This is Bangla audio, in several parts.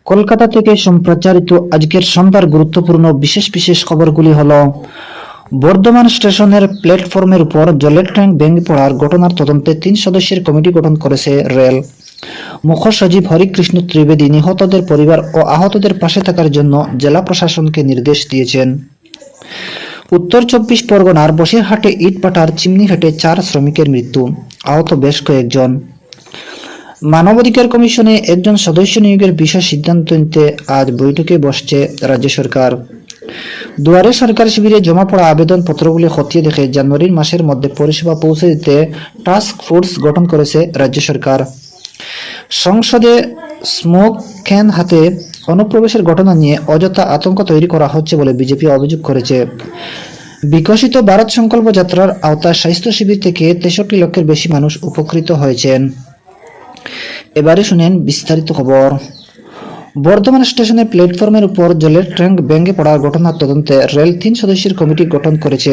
কলকাতা থেকে সম্প্রচারিত আজকের সন্ধ্যার গুরুত্বপূর্ণ বিশেষ বিশেষ খবরগুলি হল: বর্ধমান স্টেশনের প্ল্যাটফর্মের উপর জলের ট্যাঙ্ক ভেঙে পড়ার ঘটনার তদন্তে 3 সদস্যের কমিটি গঠন করেছে রেল। মুখ্য সচিব হরিকৃষ্ণ ত্রিবেদী নিহতদের পরিবার ও আহতদের পাশে থাকার জন্য জেলা প্রশাসনকে নির্দেশ দিয়েছেন। উত্তর 24 পরগনার বসিরহাটে ইটভাটার চিমনি ফেটে 4 শ্রমিকের মৃত্যু, আহত বেশ কয়েকজন। মানবাধিকার কমিশনে একজন সদস্য নিয়োগের বিষয়ে সিদ্ধান্ত নিতে আজ বৈঠকে বসছে রাজ্য সরকার। দুয়ারে সরকার শিবিরে জমা পড়া আবেদন পত্রগুলি খতিয়ে দেখে জানুয়ারি মাসের মধ্যে পরিষেবা পৌঁছে দিতে টাস্ক ফোর্স গঠন করেছে রাজ্য সরকার। সংসদে স্মোক ক্যান হাতে অনুপ্রবেশের ঘটনা নিয়ে অযথা আতঙ্ক তৈরি করা হচ্ছে বলে বিজেপি অভিযোগ করেছে। বিকশিত ভারত সংকল্প যাত্রার আওতায় স্বাস্থ্য শিবির থেকে 63 লক্ষের বেশি মানুষ উপকৃত হয়েছেন। এবারে শুনেন বিস্তারিত খবর। বর্ধমান স্টেশনের প্ল্যাটফর্মের উপর জলের ট্যাঙ্ক ভেঙে পড়ার ঘটনার তদন্তে রেল 3 সদস্যের কমিটি গঠন করেছে।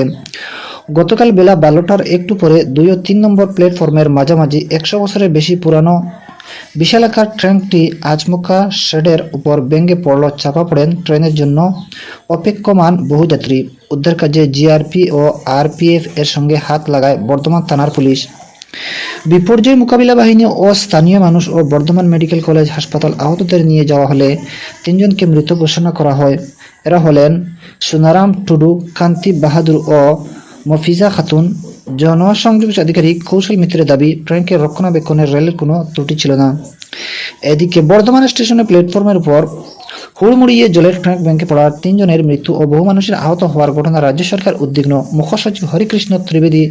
গতকাল বেলা 12টার একটু পরে 2 ও 3 নম্বর প্ল্যাটফর্মের মাঝামাঝি 100 বছরের বেশি পুরানো বিশালাকার ট্যাঙ্কটি আচমকা শেডের উপর ভেঙে পড়ল। চাপা পড়েন ট্রেনের জন্য অপেক্ষমান বহু যাত্রী। উদ্ধার কাজে জিআরপি ও আরপিএফ এর সঙ্গে হাত লাগায় বর্ধমান থানার পুলিশ। বিপর্যয় মোকাবিলা বাহিনী ও স্থানীয় মানুষ ও বর্ধমান মেডিকেল কলেজ হাসপাতাল আহতদের নিয়ে যাওয়া হলে 3 জনকে মৃত ঘোষণা করা হয়। এরা হলেন সোনারাম টুডু, কান্তি বাহাদুর ও মফিজা খাতুন। জনসংযোগ আধিকারিক কৌশল মিত্রের দাবি, ট্রেনকে রক্ষণাবেক্ষণে রেলের কোনো ত্রুটি ছিল না। এদিকে বর্ধমান স্টেশনের প্ল্যাটফর্মের উপর হুড়মুড়িয়ে জলের ট্যাঙ্ক ভেঙে পড়ার 3 জনের মৃত্যু ও বহু মানুষের আহত হওয়ার ঘটনা রাজ্য সরকার উদ্বিগ্ন। মুখ্য সচিব হরিকৃষ্ণ ত্রিবেদী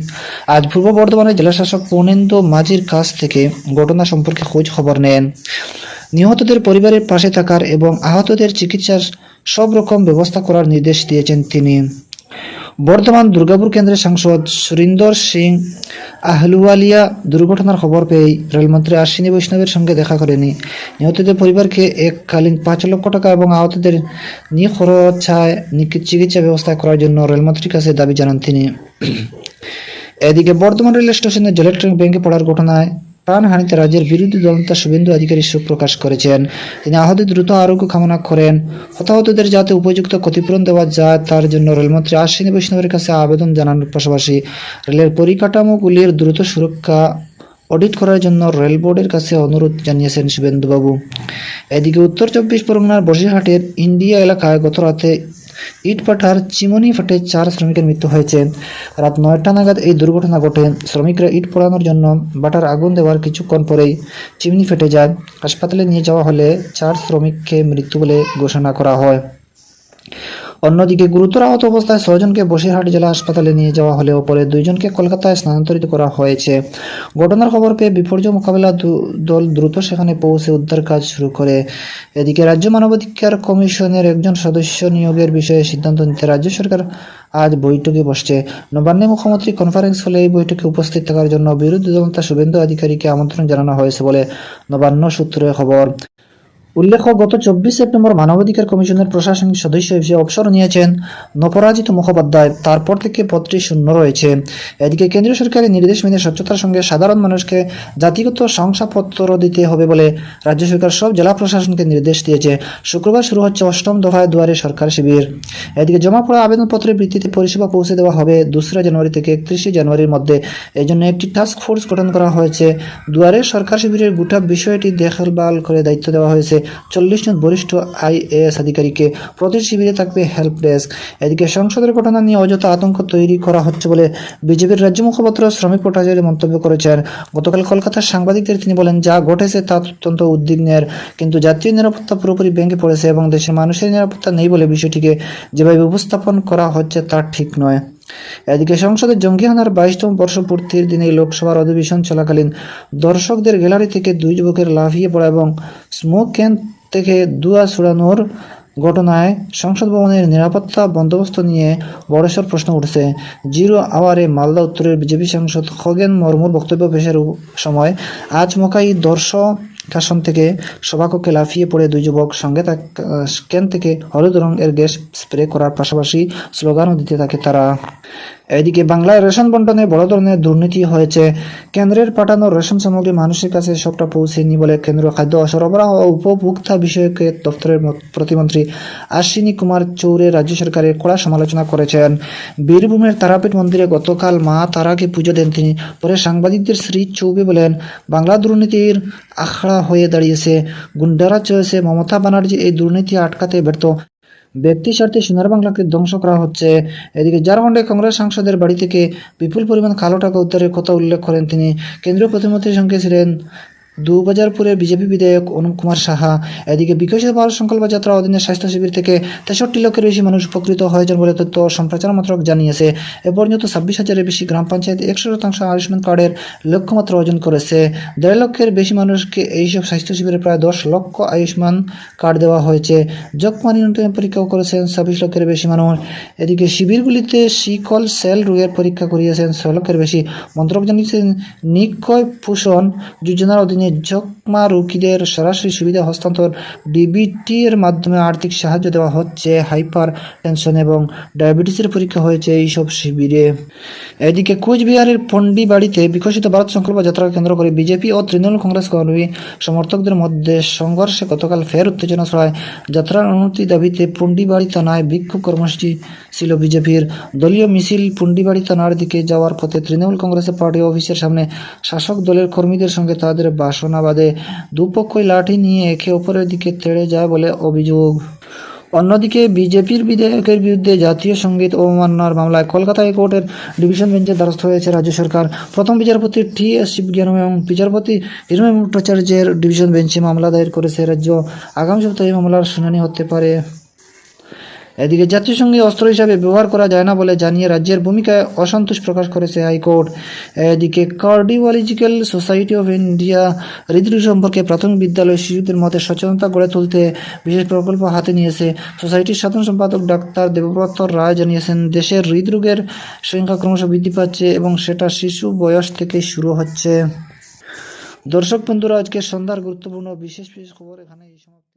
আজ পূর্ব বর্ধমানের জেলাশাসক পূর্ণেন্দু মাঝির কাছ থেকে ঘটনা সম্পর্কে খোঁজ খবর নেন। নিহতদের পরিবারের পাশে থাকার এবং আহতদের চিকিৎসার সব রকম ব্যবস্থা করার নির্দেশ দিয়েছেন তিনি। বর্ধমান দুর্গাপুর কেন্দ্রের সাংসদ সুরিন্দর সিং আহলুওয়ালিয়া দুর্ঘটনার খবর পেয়ে রেলমন্ত্রী অশ্বিনী বৈষ্ণবের সঙ্গে দেখা করেনি। নিহতদের পরিবারকে এককালীন 5 লক্ষ টাকা এবং আহতদের নিখরচায় চিকিৎসা ব্যবস্থা করার জন্য রেলমন্ত্রীর কাছে দাবি জানান তিনি। এদিকে বর্ধমান রেল স্টেশনে জলের ট্যাঙ্ক ভেঙে পড়ার ঘটনায় প্রাণহানিতে রাজ্যের বিরোধী দলনেতা শুভেন্দু অধিকারী শোক প্রকাশ করেছেন। তিনি আহতদের দ্রুত আরোগ্য কামনা করেন। হতাহতদের যাতে উপযুক্ত ক্ষতিপূরণ দেওয়া যায় তার জন্য রেলমন্ত্রী অশ্বিনী বৈষ্ণবের কাছে আবেদন জানানোর পাশাপাশি রেলের পরিকাঠামোগুলির দ্রুত সুরক্ষা অডিট করার জন্য রেল বোর্ডের কাছে অনুরোধ জানিয়েছেন শুভেন্দুবাবু। এদিকে উত্তর 24 পরগনার বসিরহাটের ইন্ডিয়া এলাকায় গতরাতে ইটভাটার চিমনি ফেটে 4 শ্রমিকের মৃত্যু হয়েছে। রাত 9টা নাগাদ এই দুর্ঘটনা ঘটে। শ্রমিকরা ইট পোড়ানোর জন্য ভাটার আগুন দেওয়ার কিছুক্ষণ পরেই চিমনি ফেটে যায়। হাসপাতালে নিয়ে যাওয়া হলে 4 শ্রমিককে মৃত্যু বলে ঘোষণা করা হয়। অন্যদিকে গুরুতর আহত অবস্থায় 6 জনকে বসিরহাট জেলা হাসপাতালে নিয়ে যাওয়া হলেও পরে 2 জনকে কলকাতায় স্থানান্তরিত করা হয়েছে। ঘটনার খবর পেয়ে বিপর্যয় মোকাবিলা দল দ্রুত সেখানে পৌঁছে উদ্ধার কাজ শুরু করে। এদিকে রাজ্য মানবাধিকার কমিশনের একজন সদস্য নিয়োগের বিষয়ে সিদ্ধান্ত নিতে রাজ্য সরকার আজ বৈঠকে বসছে। নবান্নে মুখ্যমন্ত্রী কনফারেন্স হলে এই বৈঠকে উপস্থিত থাকার জন্য বিরোধী দলনেতা শুভেন্দু অধিকারীকে আমন্ত্রণ জানানো হয়েছে বলে নবান্ন সূত্রে খবর। উল্লেখ্য, গত 24 সেপ্টেম্বর মানবাধিকার কমিশনের প্রশাসনিক সদস্য হিসেবে অবসর নিয়েছেন নপরাজিত মুখোপাধ্যায়। তারপর থেকে পদটি শূন্য রয়েছে। এদিকে কেন্দ্রীয় সরকারের নির্দেশ মেনে স্বচ্ছতার সঙ্গে সাধারণ মানুষকে জাতিগত শংসাপত্র দিতে হবে বলে রাজ্য সরকার সব জেলা প্রশাসনকে নির্দেশ দিয়েছে। শুক্রবার শুরু হচ্ছে 8ম দফায় দুয়ারে সরকার শিবির। এদিকে জমা পড়া আবেদনপত্রের ভিত্তিতে পরিষেবা পৌঁছে দেওয়া হবে 2 জানুয়ারি থেকে 31 জানুয়ারির মধ্যে। এই জন্য একটি টাস্ক ফোর্স গঠন করা হয়েছে। দুয়ারে সরকার শিবিরের গোটা বিষয়টি দেখভাল করে দায়িত্ব দেওয়া হয়েছে 40 জন বরিষ্ঠ আইএএস আধিকারিককে। প্রতি শিবিরে থাকবে হেল্প ডেস্ক। এদিকে সংসদের ঘটনা নিয়ে অযথা আতঙ্ক তৈরি করা হচ্ছে বলে বিজেপির রাজ্য মুখপাত্র শ্রমিক ভট্টাচার্য মন্তব্য করেছেন। গতকাল কলকাতার সাংবাদিকদের তিনি বলেন, যা ঘটেছে তা অত্যন্ত উদ্বিগ্নের, কিন্তু জাতীয় নিরাপত্তা পুরোপুরি ভেঙে পড়েছে এবং দেশের মানুষের নিরাপত্তা নেই বলে বিষয়টিকে যেভাবে উপস্থাপন করা হচ্ছে তা ঠিক নয়। এদিকে সংসদের জঙ্গি হানার 22তম বর্ষপূর্তির দিনে লোকসভার অধিবেশন চলাকালীন দর্শকদের গ্যালারি থেকে 2 যুবকের লাফিয়ে পড়া এবং স্মোক ক্যান থেকে ধোঁয়া ছড়ানোর ঘটনায় সংসদ ভবনের নিরাপত্তা বন্দোবস্ত নিয়ে বড়সড় প্রশ্ন উঠেছে। 0 আওয়ারে মালদা উত্তরের বিজেপি সাংসদ খগেন মুর্মুর বক্তব্য পেশের সময় আচমকাই দর্শকাসন থেকে সভাকক্ষে লাফিয়ে পড়ে 2 যুবক। সঙ্গে ক্যান থেকে হলুদ রঙের গ্যাস স্প্রে করার পাশাপাশি স্লোগানও দিতে থাকে তারা। এদিকে বাংলায় রেশন বন্টনে বড় ধরনের দুর্নীতি হয়েছে। কেন্দ্রের পাঠানো রেশন সামগ্রী মানুষের কাছে সবটা পৌঁছেনি বলে কেন্দ্রীয় খাদ্য সরবরাহ ও উপভোক্তা বিষয়ক দপ্তরের প্রতিমন্ত্রী আশ্বিনী কুমার চৌবে রাজ্য সরকারের কড়া সমালোচনা করেছেন। বীরভূমের তারাপীঠ মন্দিরে গতকাল মা তারাকে পুজো দেন তিনি। পরে সাংবাদিকদের শ্রী চৌবে বলেন, বাংলা দুর্নীতির আখড়া হয়ে দাঁড়িয়েছে। গুন্ডারা চেয়েছে মমতা ব্যানার্জি এই দুর্নীতি আটকাতে ব্যর্থ। ব্যক্তি স্বার্থে সোনার বাংলাকে ধ্বংস করা হচ্ছে। এদিকে ঝাড়খণ্ডে কংগ্রেস সাংসদের বাড়ি থেকে বিপুল পরিমাণ কালো টাকা উদ্ধারের কথা উল্লেখ করেন তিনি। কেন্দ্রীয় প্রতিমন্ত্রীর সঙ্গে ছিলেন দুবাজারপুরের বিজেপি বিধায়ক অনুপ কুমার সাহা। এদিকে বিকশিত ভারত সংকল্প যাত্রা অধীনে স্বাস্থ্য শিবির থেকে 63 লক্ষের বেশি মানুষ উপকৃত হয়েছেন বলে তথ্য সম্প্রচার মন্ত্রক জানিয়েছে। এ পর্যন্ত 26,000-এর বেশি গ্রাম পঞ্চায়েত 100% আয়ুষ্মান কার্ডের লক্ষ্যমাত্রা অর্জন করেছে। 1.5 লক্ষের বেশি মানুষকে এইসব স্বাস্থ্য শিবিরে প্রায় 10 লক্ষ আয়ুষ্মান কার্ড দেওয়া হয়েছে। যক্ষ্মা নিয়ন্ত্রণ পরীক্ষাও করেছেন 26 লক্ষের বেশি মানুষ। এদিকে শিবিরগুলিতে সিকল সেল রোগের পরীক্ষা করিয়েছেন 6 লক্ষের বেশি। মন্ত্রক জানিয়েছেন, নিক্ষয় পোষণ যোজনার অধীনে যক্ষ্মা রোগীদের সরাসরি সুবিধা হস্তান্তর ডিবিটি এর মাধ্যমে আর্থিক সাহায্য দেওয়া হচ্ছে। হাইপার টেনশন এবং ডায়াবেটিসের পরীক্ষা হয়েছে এইসব শিবিরে। এদিকে কোচবিহারের পন্ডিবাড়িতে বিকশিত ভারত সংকল্প যাত্রাকে কেন্দ্র করে বিজেপি ও তৃণমূল কংগ্রেস কর্মী সমর্থকদের মধ্যে সংঘর্ষে গতকাল ফের উত্তেজনা ছড়ায়। যাত্রার অনুমতি দাবিতে পন্ডিবাড়ি থানায় বিক্ষোভ কর্মসূচি ছিল বিজেপির। দলীয় মিছিল পন্ডিবাড়ি থানার দিকে যাওয়ার পথে তৃণমূল কংগ্রেসের পার্টি অফিসের সামনে শাসক দলের কর্মীদের সঙ্গে তাদের বাসনা বাঁধে। দুপক্ষই লাঠি নিয়ে একে অপরের দিকে তেড়ে যায় বলে অভিযোগ। অন্যদিকে বিজেপির বিধায়কের বিরুদ্ধে জাতীয় সঙ্গীত অবমাননার মামলায় কলকাতা হাইকোর্টের ডিভিশন বেঞ্চের দ্বারস্থ হয়েছে রাজ্য সরকার। প্রথম বিচারপতি টি.এস. শিবজ্ঞানম এবং বিচারপতি হিরণ্ময় ভট্টাচার্যের ডিভিশন বেঞ্চে মামলা দায়ের করেছে রাজ্য। আগামী সপ্তাহে মামলার শুনানি হতে পারে। এদিকে জাতীয় সঙ্গীত অস্ত্র হিসাবে ব্যবহার করা যায় না বলে জানিয়ে রাজ্যের ভূমিকায় অসন্তোষ প্রকাশ করেছে হাইকোর্ট। এদিকে কার্ডিওলজিক্যাল সোসাইটি অফ ইন্ডিয়া হৃদরোগ সম্পর্কে প্রাথমিক বিদ্যালয় শিশুদের মধ্যে সচেতনতা গড়ে তুলতে বিশেষ প্রকল্প হাতে নিয়েছে। সোসাইটির সাধারণ সম্পাদক ডাক্তার দেবব্রত রায় জানিয়েছেন, দেশের হৃদরোগের সংখ্যা ক্রমশ বৃদ্ধি পাচ্ছে এবং সেটা শিশু বয়স থেকেই শুরু হচ্ছে। দর্শক বন্ধুরা, আজকে সন্ধ্যার গুরুত্বপূর্ণ বিশেষ খবর এখানে সমাপ্ত।